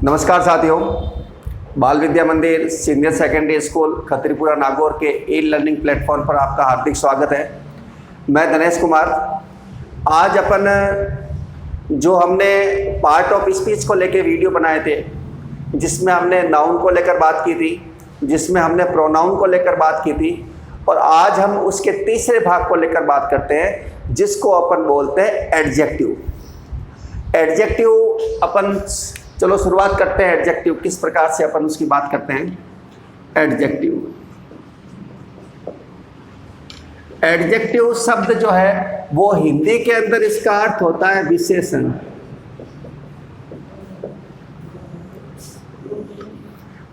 नमस्कार साथियों, बाल विद्या मंदिर सीनियर सेकेंडरी स्कूल खत्रीपुरा नागौर के ई लर्निंग प्लेटफॉर्म पर आपका हार्दिक स्वागत है। मैं दिनेश कुमार। आज अपन जो हमने पार्ट ऑफ स्पीच को लेकर वीडियो बनाए थे, जिसमें हमने नाउन को लेकर बात की थी, जिसमें हमने प्रोनाउन को लेकर बात की थी, और आज हम उसके तीसरे भाग को लेकर बात करते हैं, जिसको अपन बोलते हैं एडजेक्टिव। एडजेक्टिव अपन चलो शुरुआत करते हैं। एडजेक्टिव किस प्रकार से अपन उसकी बात करते हैं। एडजेक्टिव शब्द जो है वो हिंदी के अंदर इसका अर्थ होता है विशेषण।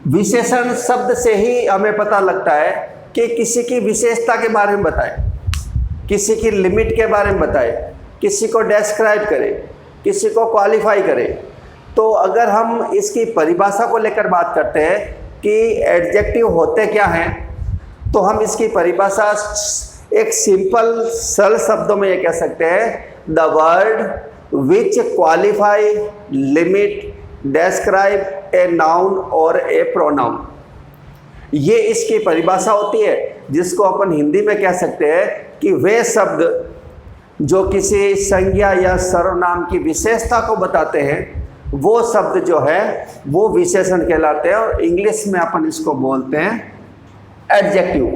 विशेषण शब्द से ही हमें पता लगता है कि किसी की विशेषता के बारे में बताए, किसी की लिमिट के बारे में बताए, किसी को डिस्क्राइब करे, किसी को क्वालिफाई करे। तो अगर हम इसकी परिभाषा को लेकर बात करते हैं कि एडजेक्टिव होते क्या हैं, तो हम इसकी परिभाषा एक सिंपल सरल शब्दों में ये कह सकते हैं, the word which qualify, limit, describe a noun और ए प्रोनाउन। ये इसकी परिभाषा होती है, जिसको अपन हिंदी में कह सकते हैं कि वे शब्द जो किसी संज्ञा या सर्वनाम की विशेषता को बताते हैं, वो शब्द जो है वो विशेषण कहलाते हैं, और इंग्लिश में अपन इसको बोलते हैं एडजेक्टिव।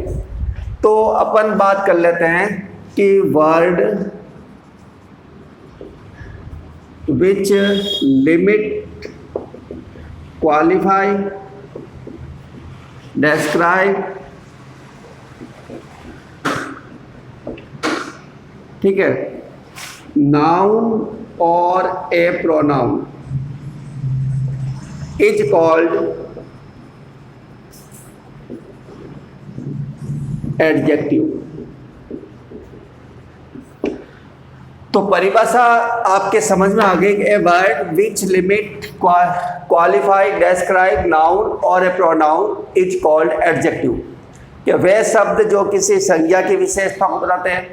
तो अपन बात कर लेते हैं कि word which limit, qualify, describe, ठीक है, नाउन और ए प्रोनाउन is called adjective। तो परिभाषा आपके समझ में आ गई। A word which limit, qualify, describe, noun और ए प्रोनाउन इज कॉल्ड एडजेक्टिव। कि वे शब्द जो किसी संज्ञा की विशेषता को बताते हैं,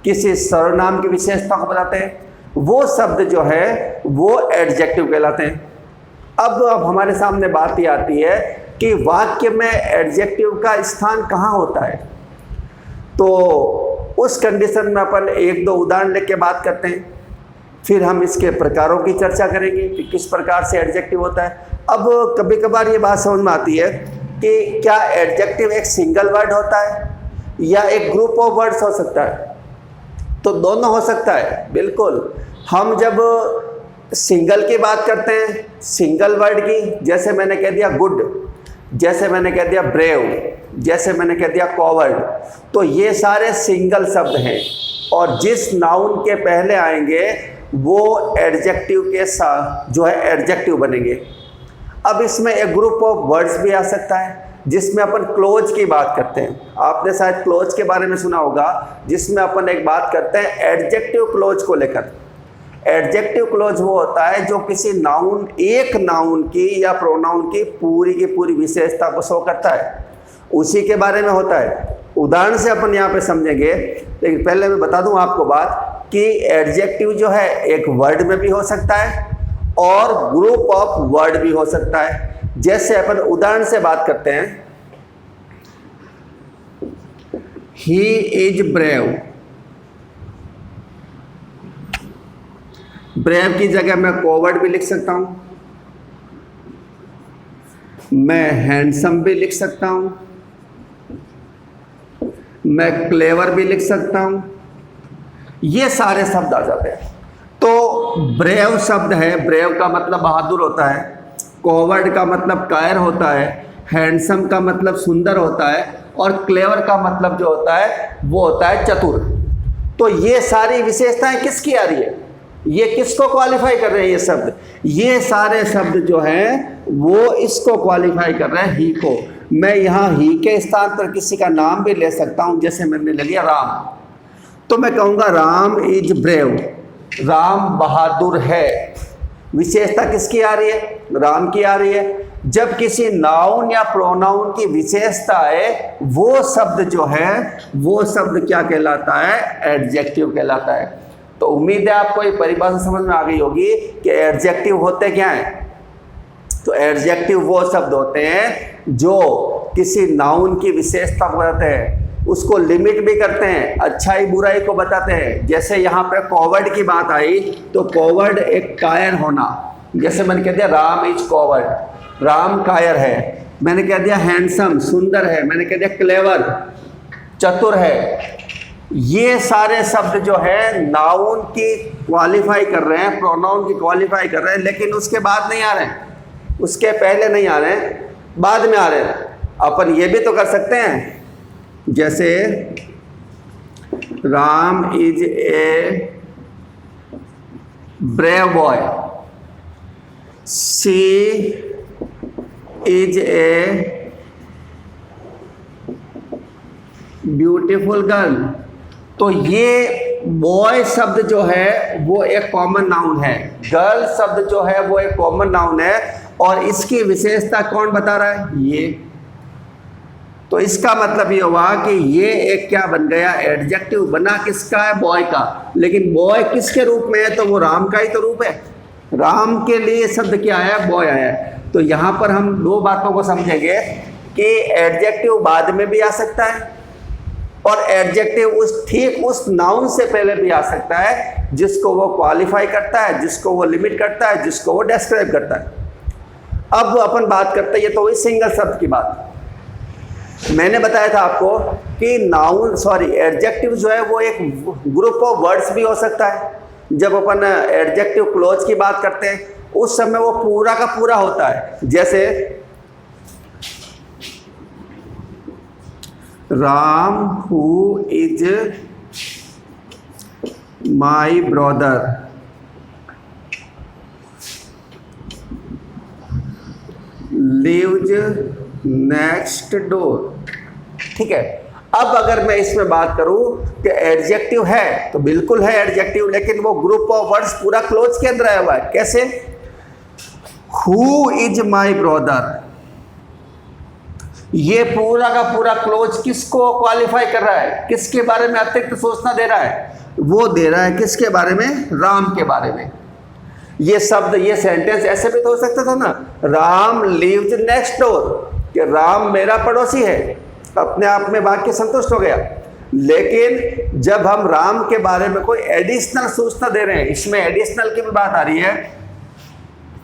किसी सर्वनाम की विशेषता को बताते हैं, वो शब्द जो है वो एडजेक्टिव कहलाते हैं। अब हमारे सामने बात ये आती है कि वाक्य में एडजेक्टिव का स्थान कहाँ होता है। तो उस कंडीशन में अपन एक दो उदाहरण लेके बात करते हैं, फिर हम इसके प्रकारों की चर्चा करेंगे कि किस प्रकार से एडजेक्टिव होता है। अब कभी कभार ये बात समझ में आती है कि क्या एडजेक्टिव एक सिंगल वर्ड होता है या एक ग्रुप ऑफ वर्ड्स हो सकता है। तो दोनों हो सकता है, बिल्कुल। हम जब सिंगल की बात करते हैं, सिंगल वर्ड की, जैसे मैंने कह दिया गुड, जैसे मैंने कह दिया ब्रेव, जैसे मैंने कह दिया कॉवर्ड, तो ये सारे सिंगल शब्द हैं, और जिस नाउन के पहले आएंगे वो एडजेक्टिव के साथ जो है एडजेक्टिव बनेंगे। अब इसमें एक ग्रुप ऑफ वर्ड्स भी आ सकता है, जिसमें अपन क्लोज की बात करते हैं। आपने शायद क्लोज के बारे में सुना होगा, जिसमें अपन एक बात करते हैं एडजेक्टिव क्लोज को लेकर। एडजेक्टिव क्लोज वो होता है जो किसी नाउन, एक नाउन की या प्रोनाउन की पूरी विशेषता को शो करता है, उसी के बारे में होता है। उदाहरण से अपन यहाँ पे समझेंगे, लेकिन पहले मैं बता दूं आपको बात कि एडजेक्टिव जो है एक वर्ड में भी हो सकता है और ग्रुप ऑफ वर्ड भी हो सकता है। जैसे अपन उदाहरण से बात करते हैं, ही इज ब्रेव। ब्रेव की जगह मैं कॉवर्ड भी लिख सकता हूं, मैं हैंडसम भी लिख सकता हूं, मैं क्लेवर भी लिख सकता हूं। ये सारे शब्द आ जाते हैं। तो ब्रेव शब्द है, ब्रेव का मतलब बहादुर होता है, कॉवर्ड का मतलब कायर होता है, हैंडसम का मतलब सुंदर होता है, और क्लेवर का मतलब जो होता है वो होता है चतुर। तो ये सारी विशेषताएं किसकी आ रही है, ये किसको क्वालिफाई कर रहे हैं ये शब्द। ये सारे शब्द जो हैं वो इसको क्वालिफाई कर रहे हैं, ही को। मैं यहाँ ही के स्थान पर किसी का नाम भी ले सकता हूँ, जैसे मैंने ले लिया राम, तो मैं कहूँगा राम इज ब्रेव, राम बहादुर है। विशेषता किसकी आ रही है, राम की आ रही है। जब किसी नाउन या प्रोनाउन की विशेषता है, वो शब्द जो है वो शब्द क्या कहलाता है, एडजेक्टिव कहलाता है। तो उम्मीद है आपको ये परिभाषा समझ में आ गई होगी कि एडजेक्टिव होते क्या हैं। तो एडजेक्टिव वो शब्द होते हैं जो किसी नाउन की विशेषता को बताते हैं, उसको लिमिट भी करते हैं, अच्छाई बुराई को बताते हैं। जैसे यहाँ पे कॉवर्ड की बात आई तो कॉवर्ड एक कायर होना, जैसे मैंने कह दिया राम इज कॉवर्ड, राम कायर है। मैंने कह दिया हैंडसम सुंदर है, मैंने कह दिया क्लेवर चतुर है। ये सारे शब्द जो है नाउन की क्वालिफाई कर रहे हैं, प्रोनाउन की क्वालिफाई कर रहे हैं, लेकिन उसके बाद नहीं आ रहे हैं, उसके पहले नहीं आ रहे हैं, बाद में आ रहे हैं। अपन ये भी तो कर सकते हैं, जैसे Ram is a brave boy, she is a beautiful girl. तो ये बॉय शब्द जो है वो एक कॉमन नाउन है, गर्ल शब्द जो है वो एक कॉमन नाउन है, और इसकी विशेषता कौन बता रहा है? ये। तो इसका मतलब ये हुआ कि ये एक क्या बन गया? एडजेक्टिव बना किसका है? बॉय का। लेकिन बॉय किसके रूप में है? तो वो राम का ही तो रूप है। राम के लिए शब्द क्या आया? बॉय आया। तो यहाँ पर हम दो बातों को समझेंगे कि एडजेक्टिव बाद में भी आ सकता है और एडजेक्टिव ठीक उस नाउन से पहले भी आ सकता है जिसको वो क्वालिफाई करता है, जिसको वो लिमिट करता है, जिसको वो डिस्क्राइब करता है। अब अपन बात करते हैं, ये तो वही सिंगल शब्द की बात। मैंने बताया था आपको कि एडजेक्टिव जो है वो एक ग्रुप ऑफ वर्ड्स भी हो सकता है। जब अपन एडजेक्टिव क्लोज की बात करते हैं उस समय वो पूरा का पूरा होता है। जैसे Ram who is my brother lives next door. ठीक है। अब अगर मैं इसमें बात करूं कि एडजेक्टिव है तो बिल्कुल है एडजेक्टिव, लेकिन वो ग्रुप ऑफ वर्ड्स पूरा क्लोज के अंदर आया हुआ है। कैसे? हु इज माई ब्रदर, ये पूरा का पूरा क्लोज किसको क्वालिफाई कर रहा है? किसके बारे में अतिरिक्त सोचना दे रहा है? वो दे रहा है किसके बारे में? राम के बारे में। ये शब्द, ये सेंटेंस ऐसे भी तो हो सकता था ना, राम लिव्स नेक्स्ट डोर, कि राम मेरा पड़ोसी है, अपने आप में वाक्य संतुष्ट हो गया। लेकिन जब हम राम के बारे में कोई एडिशनल सूचना दे रहे हैं, इसमें एडिशनल की भी बात आ रही है,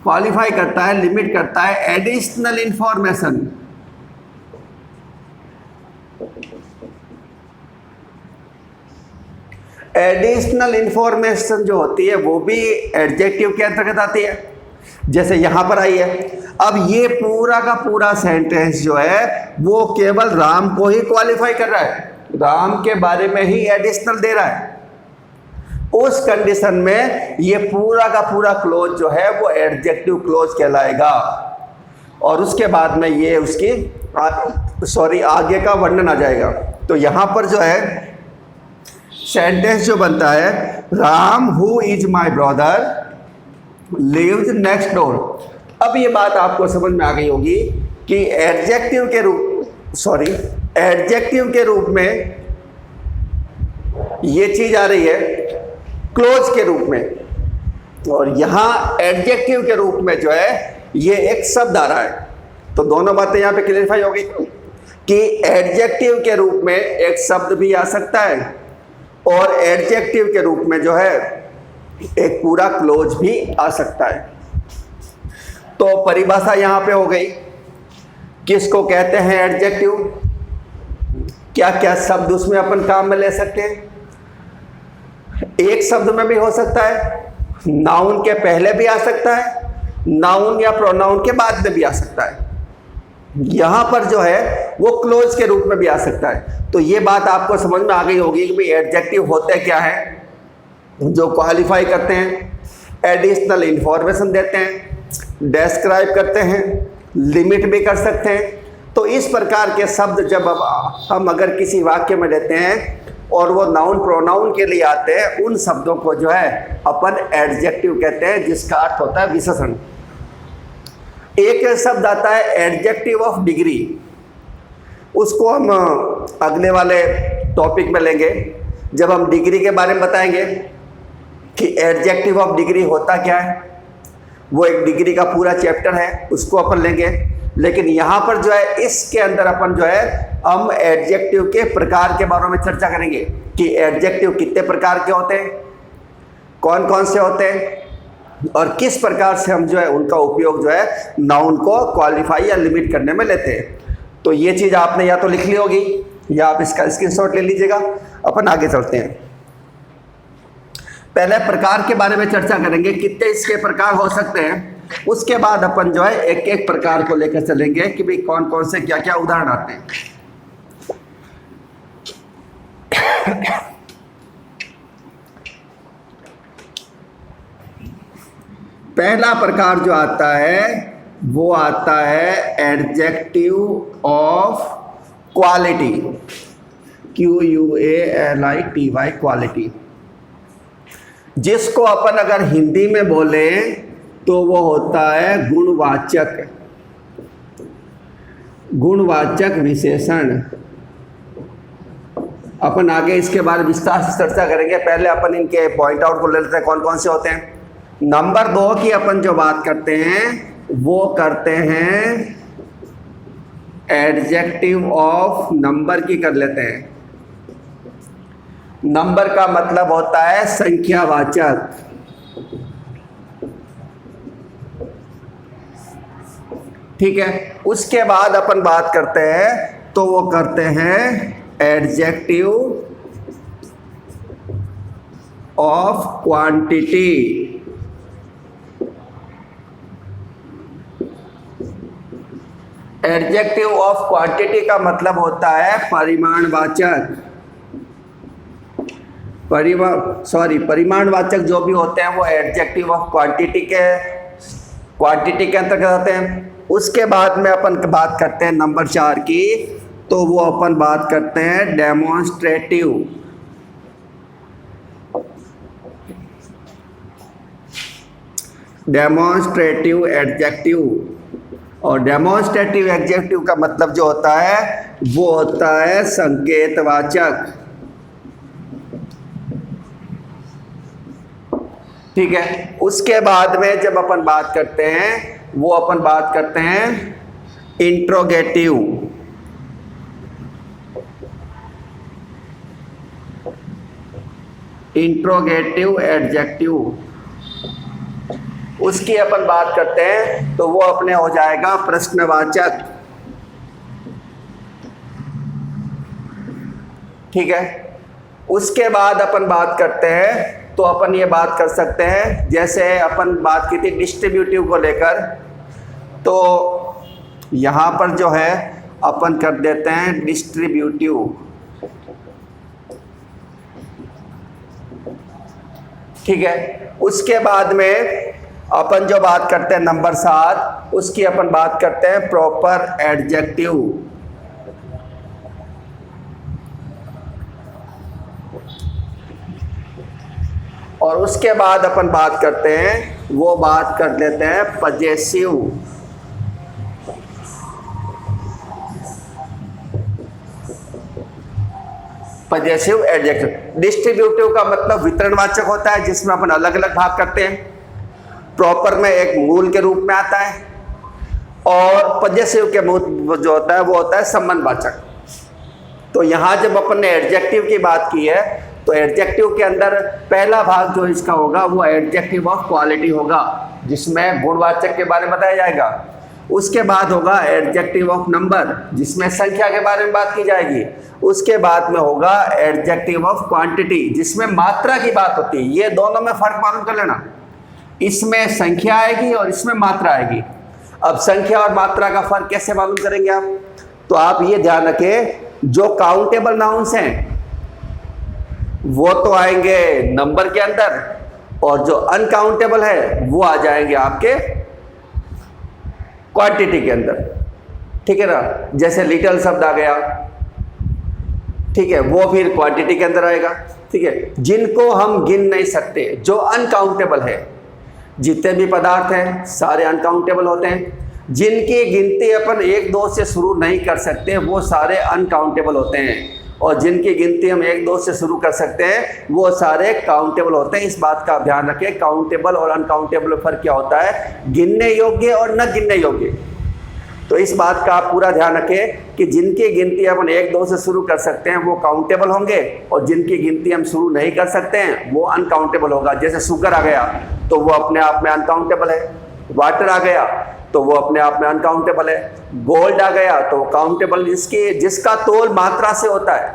क्वालिफाई करता है, लिमिट करता है, एडिशनल इंफॉर्मेशन। एडिशनल इंफॉर्मेशन जो होती है वो भी एडजेक्टिव के अंतर्गत आती है। जैसे यहां पर आई है। अब ये पूरा का पूरा सेंटेंस जो है वो केवल राम को ही क्वालिफाई कर रहा है, राम के बारे में ही एडिशनल दे रहा है। उस कंडीशन में ये पूरा का पूरा क्लोज जो है वो एडजेक्टिव क्लोज कहलाएगा। और उसके बाद में ये उसकी आगे का वर्णन आ जाएगा। तो यहां पर जो है सेंटेंस जो बनता है, Ram who is my brother lives next door. अब ये बात आपको समझ में आ गई होगी कि एडजेक्टिव के रूप में ये चीज आ रही है क्लोज के रूप में, और यहां एडजेक्टिव के रूप में जो है ये एक शब्द आ रहा है। तो दोनों बातें यहां पे क्लियरफाई हो गई कि एडजेक्टिव के रूप में एक शब्द भी आ सकता है और एडजेक्टिव के रूप में जो है एक पूरा क्लोज भी आ सकता है। तो परिभाषा यहां पे हो गई, किसको कहते हैं एडजेक्टिव, क्या क्या शब्द उसमें अपन काम में ले सकते हैं। एक शब्द में भी हो सकता है, नाउन के पहले भी आ सकता है, नाउन या प्रोनाउन के बाद में भी आ सकता है। यहां पर जो है वो क्लोज के रूप में भी आ सकता है। तो ये बात आपको समझ में आ गई होगी कि भाई एडजेक्टिव होते क्या है, जो क्वालिफाई करते हैं, एडिशनल इंफॉर्मेशन देते हैं, डिस्क्राइब करते हैं, लिमिट भी कर सकते हैं। तो इस प्रकार के शब्द जब हम अगर किसी वाक्य में लेते हैं और वो नाउन प्रोनाउन के लिए आते हैं, उन शब्दों को जो है अपन एडजेक्टिव कहते हैं, जिसका अर्थ होता है विशेषण। एक शब्द आता है एडजेक्टिव ऑफ डिग्री, उसको हम अगले वाले टॉपिक में लेंगे जब हम डिग्री के बारे में बताएंगे कि एडजेक्टिव ऑफ डिग्री होता क्या है। वो एक डिग्री का पूरा चैप्टर है, उसको अपन लेंगे। लेकिन यहाँ पर जो है इसके अंदर अपन जो है हम एडजेक्टिव के प्रकार के बारे में चर्चा करेंगे कि एडजेक्टिव कितने प्रकार के होते हैं, कौन कौन से होते हैं और किस प्रकार से हम जो है उनका उपयोग जो है नाउन को क्वालिफाई या लिमिट करने में लेते हैं। तो ये चीज़ आपने या तो लिख ली होगी या आप इसका स्क्रीनशॉट ले लीजिएगा। अपन आगे चलते हैं। पहले प्रकार के बारे में चर्चा करेंगे, कितने इसके प्रकार हो सकते हैं। उसके बाद अपन जो है एक एक प्रकार को लेकर चलेंगे कि भाई कौन कौन से क्या क्या उदाहरण आते हैं। पहला प्रकार जो आता है वो आता है adjective of quality, QUALITY, quality, जिसको अपन अगर हिंदी में बोले तो वो होता है गुणवाचक, गुणवाचक विशेषण। अपन आगे इसके बारे में विस्तार से चर्चा करेंगे। पहले अपन इनके पॉइंट आउट को ले लेते हैं कौन कौन से होते हैं। नंबर 2 की अपन जो बात करते हैं वो करते हैं एडजेक्टिव ऑफ नंबर की कर लेते हैं। नंबर का मतलब होता है संख्यावाचक। ठीक है, उसके बाद अपन बात करते हैं तो वो करते हैं adjective of quantity. Adjective of quantity का मतलब होता है परिमाणवाचक। परिमाणवाचक जो भी होते हैं वो एडजेक्टिव ऑफ क्वांटिटी के अंतर्गत आते हैं। उसके बाद में अपन बात करते हैं नंबर 4 की, तो वो अपन बात करते हैं डेमोन्स्ट्रेटिव। Demonstrative adjective. और डेमोन्स्ट्रेटिव एडजेक्टिव का मतलब जो होता है वो होता है संकेतवाचक। ठीक है, उसके बाद में जब अपन बात करते हैं वो अपन बात करते हैं इंट्रोगेटिव। इंट्रोगेटिव एडजेक्टिव, उसकी अपन बात करते हैं तो वो अपने हो जाएगा प्रश्नवाचक। ठीक है, उसके बाद अपन बात करते हैं तो अपन ये बात कर सकते हैं, जैसे अपन बात की थी डिस्ट्रीब्यूटिव को लेकर, तो यहाँ पर जो है अपन कर देते हैं डिस्ट्रीब्यूटिव। ठीक है, उसके बाद में अपन जो बात करते हैं नंबर 7, उसकी अपन बात करते हैं प्रॉपर एडजेक्टिव। और उसके बाद अपन बात करते हैं वो बात कर लेते हैं पजेसिव। Possessive adjective. डिस्ट्रीब्यूटिव का मतलब वितरणवाचक होता है जिसमें अपन अलग अलग भाग करते हैं। प्रॉपर में एक मूल के रूप में आता है और पजेसिव के जो होता है वो होता है संबंधवाचक। तो यहाँ जब अपन ने एडजेक्टिव की बात की है तो एडजेक्टिव के अंदर पहला भाग जो इसका होगा वो एडजेक्टिव ऑफ क्वालिटी होगा, जिसमें गुणवाचक के बारे में बताया जाएगा। उसके बाद होगा एडजेक्टिव ऑफ नंबर, जिसमें संख्या के बारे में बात की जाएगी। उसके बाद में होगा एडजेक्टिव ऑफ क्वांटिटी, जिसमें मात्रा की बात होती है। ये दोनों में फर्क मालूम कर लेना, इसमें संख्या आएगी और इसमें मात्रा आएगी। अब संख्या और मात्रा का फर्क कैसे मालूम करेंगे आप? तो आप ये ध्यान रखें, जो काउंटेबल नाउन्स हैं वो तो आएंगे नंबर के अंदर, और जो अनकाउंटेबल है वो आ जाएंगे आपके क्वांटिटी के अंदर। ठीक है ना, जैसे लिटिल शब्द आ गया, ठीक है, वो फिर क्वांटिटी के अंदर आएगा। ठीक है, जिनको हम गिन नहीं सकते, जो अनकाउंटेबल है, जितने भी पदार्थ हैं सारे अनकाउंटेबल होते हैं। जिनकी गिनती अपन 1 2 से शुरू नहीं कर सकते वो सारे अनकाउंटेबल होते हैं। और जिनकी गिनती हम 1-2 से शुरू कर सकते हैं वो सारे काउंटेबल होते हैं। इस बात का ध्यान रखें, काउंटेबल और अनकाउंटेबल में फर्क क्या होता है, गिनने योग्य और न गिनने योग्य। तो इस बात का आप पूरा ध्यान रखें कि जिनकी गिनती अपन 1-2 से शुरू कर सकते हैं वो काउंटेबल होंगे और जिनकी गिनती हम शुरू नहीं कर सकते हैं वो अनकाउंटेबल होगा। जैसे शुगर आ गया तो वो अपने आप में अनकाउंटेबल है, वाटर आ गया तो वो अपने आप में अनकाउंटेबल है, गोल्ड आ गया तो काउंटेबल, जिसका तोल मात्रा से होता है,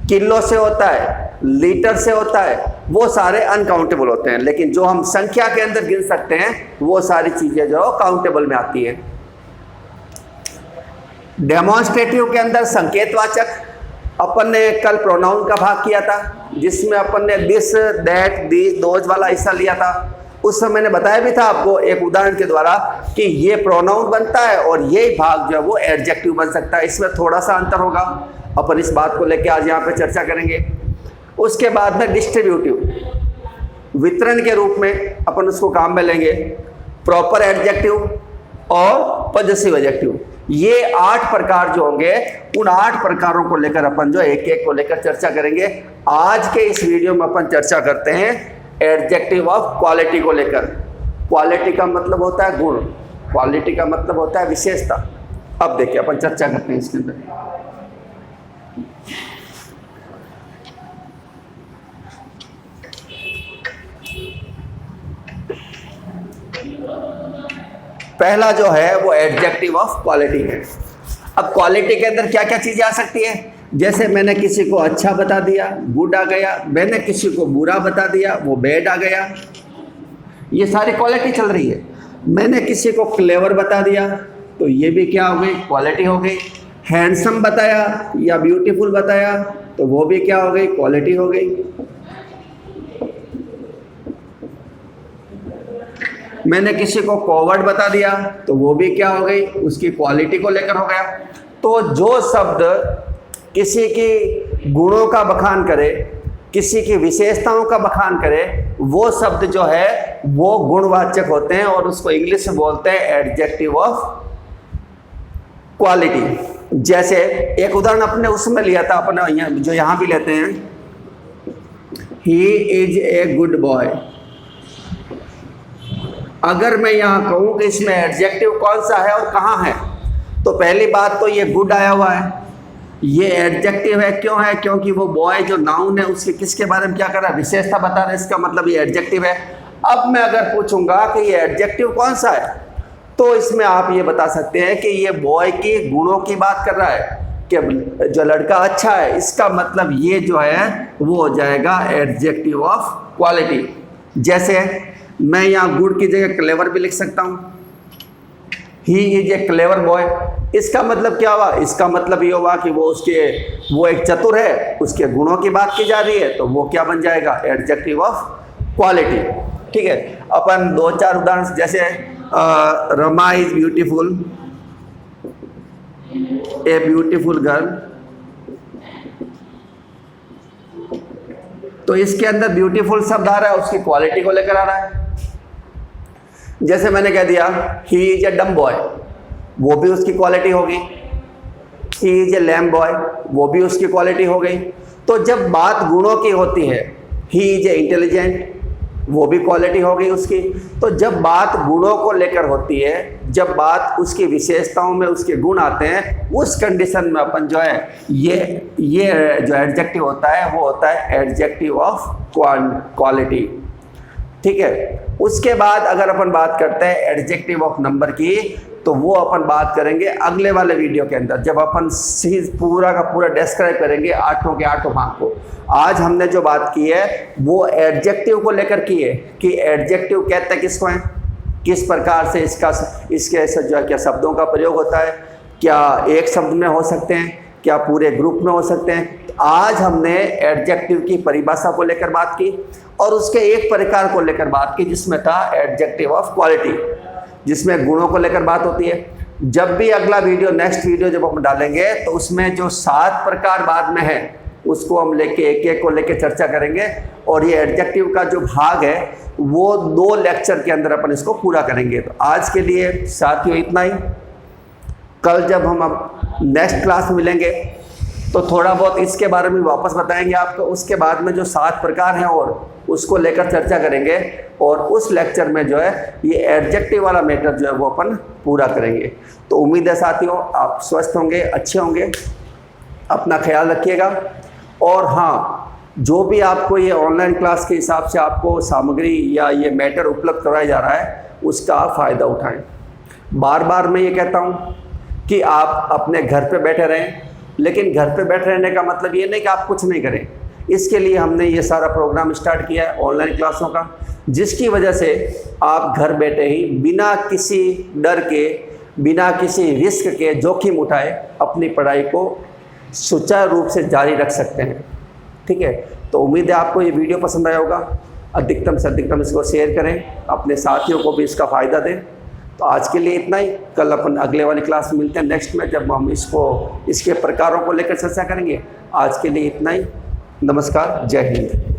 किलो से होता है, लीटर से होता है, वो सारे अनकाउंटेबल होते हैं। लेकिन जो हम संख्या के अंदर गिन सकते हैं वो सारी चीजें जो काउंटेबल में आती है। डेमोन्स्ट्रेटिव के अंदर संकेतवाचक, अपन ने कल प्रोनाउन का भाग किया था जिसमें अपन ने दिस, दैट, दिस, दोज वाला हिस्सा लिया था। उस समय मैंने बताया भी था आपको एक उदाहरण के द्वारा कि ये प्रोनाउन बनता है और ये भाग जो है वो एडजेक्टिव बन सकता है। इसमें थोड़ा सा अंतर होगा, अपन इस बात को लेकर आज यहाँ पे चर्चा करेंगे। उसके बाद में डिस्ट्रीब्यूटिव, वितरण के रूप में अपन उसको काम में लेंगे, प्रॉपर एडजेक्टिव और पॉजेसिव एडजेक्टिव। ये 8 प्रकार जो होंगे उन 8 प्रकारों को लेकर अपन जो एक को लेकर चर्चा करेंगे। आज के इस वीडियो में अपन चर्चा करते हैं एडजेक्टिव ऑफ क्वालिटी को लेकर। क्वालिटी का मतलब होता है गुण, क्वालिटी का मतलब होता है विशेषता। अब देखिए अपन चर्चा करते हैं इसके अंदर। पहला जो है वो एडजेक्टिव ऑफ क्वालिटी है। अब क्वालिटी के अंदर क्या क्या चीजें आ सकती है, जैसे मैंने किसी को अच्छा बता दिया, गुड आ गया, मैंने किसी को बुरा बता दिया, वो बैड आ गया, ये सारी क्वालिटी चल रही है। मैंने किसी को क्लेवर बता दिया तो ये भी क्या हो गई, क्वालिटी हो गई। हैंडसम बताया या ब्यूटीफुल बताया तो वो भी क्या हो गई, क्वालिटी हो गई। मैंने किसी को कॉवर्ड बता दिया तो वो भी क्या हो गई, उसकी क्वालिटी को लेकर हो गया। तो जो शब्द किसी की गुणों का बखान करे, किसी की विशेषताओं का बखान करे, वो शब्द जो है वो गुणवाचक होते हैं और उसको इंग्लिश में बोलते हैं एडजेक्टिव ऑफ क्वालिटी। जैसे एक उदाहरण अपने उसमें लिया था, अपने जो यहाँ भी लेते हैं, ही इज ए गुड बॉय। अगर मैं यहाँ कहूँ कि इसमें एडजेक्टिव कौन सा है और कहाँ है, तो पहली बात तो ये गुड आया हुआ है, ये एडजेक्टिव है। क्यों है, क्योंकि वो बॉय जो नाउन है उसके किसके बारे में क्या कर रहा है, विशेषता बता रहा है, इसका मतलब ये एडजेक्टिव है। अब मैं अगर पूछूंगा कि ये एडजेक्टिव कौन सा है, तो इसमें आप ये बता सकते हैं कि ये बॉय के गुणों की बात कर रहा है, कि जो लड़का अच्छा है, इसका मतलब ये जो है वो हो जाएगा एडजेक्टिव ऑफ क्वालिटी। जैसे मैं यहाँ गुड की जगह क्लेवर भी लिख सकता हूँ, ही इज ए क्लेवर बॉय। इसका मतलब क्या हुआ, इसका मतलब ये हुआ कि वो एक चतुर है, उसके गुणों की बात की जा रही है, तो वो क्या बन जाएगा, एडजेक्टिव ऑफ क्वालिटी। ठीक है, अपन 2-4 उदाहरण, जैसे Rama is beautiful, a beautiful girl, तो इसके अंदर ब्यूटीफुल शब्द आ रहा है, उसकी क्वालिटी को लेकर आ रहा है। जैसे मैंने कह दिया ही इज ए डम बॉय, वो भी उसकी क्वालिटी होगी। He is a lamb boy, वो भी उसकी क्वालिटी हो गई। तो जब बात गुणों की होती है, ही इज ए इंटेलिजेंट, वो भी क्वालिटी हो गई उसकी। तो जब बात गुणों को लेकर होती है, जब बात उसकी विशेषताओं में उसके गुण आते हैं, उस कंडीशन में अपन जो है ये जो एडजेक्टिव होता है वो होता है एडजेक्टिव ऑफ क्वालिटी। ठीक है, उसके बाद अगर अपन बात करते हैं एडजेक्टिव ऑफ नंबर की, तो वो अपन बात करेंगे अगले वाले वीडियो के अंदर, जब अपन पूरा का पूरा डिस्क्राइब करेंगे 8 के 8 भाग को। आज हमने जो बात की है वो एडजेक्टिव को लेकर की है कि एडजेक्टिव कहते हैं किसको हैं, किस प्रकार से इसके जो है क्या शब्दों का प्रयोग होता है, क्या एक शब्द में हो सकते हैं, क्या पूरे ग्रुप में हो सकते हैं। आज हमने एडजेक्टिव की परिभाषा को लेकर बात की और उसके एक प्रकार को लेकर बात की जिसमें था एडजेक्टिव ऑफ क्वालिटी, जिसमें गुणों को लेकर बात होती है। जब भी अगला वीडियो, नेक्स्ट वीडियो जब हम डालेंगे तो उसमें जो 7 प्रकार बाद में है उसको हम लेके एक को लेके चर्चा करेंगे और ये एडजेक्टिव का जो भाग है वो 2 लेक्चर के अंदर अपन इसको पूरा करेंगे। तो आज के लिए साथियों इतना ही। कल जब हम अब नेक्स्ट क्लास मिलेंगे तो थोड़ा बहुत इसके बारे में वापस बताएंगे आपको। उसके बाद में जो 7 प्रकार हैं और उसको लेकर चर्चा करेंगे, और उस लेक्चर में जो है ये एडजेक्टिव वाला मैटर जो है वो अपन पूरा करेंगे। तो उम्मीद है साथियों आप स्वस्थ होंगे, अच्छे होंगे, अपना ख्याल रखिएगा। और हाँ, जो भी आपको ये ऑनलाइन क्लास के हिसाब से आपको सामग्री या ये मैटर उपलब्ध कराया जा रहा है उसका आप फ़ायदा उठाएं। बार बार मैं ये कहता हूँ कि आप अपने घर पे बैठे रहें, लेकिन घर पे बैठे रहने का मतलब ये नहीं कि आप कुछ नहीं करें। इसके लिए हमने ये सारा प्रोग्राम स्टार्ट किया है ऑनलाइन क्लासों का, जिसकी वजह से आप घर बैठे ही बिना किसी डर के, बिना किसी रिस्क के, जोखिम उठाए अपनी पढ़ाई को सुचारू रूप से जारी रख सकते हैं। ठीक है, तो उम्मीद है आपको ये वीडियो पसंद आया होगा। अधिकतम से अधिकतम इसको शेयर करें, अपने साथियों को भी इसका फ़ायदा दें। तो आज के लिए इतना ही। कल अपन अगले वाली क्लास में मिलते हैं नेक्स्ट में, जब हम इसके प्रकारों को लेकर चर्चा करेंगे। आज के लिए इतना ही। नमस्कार, जय हिंद।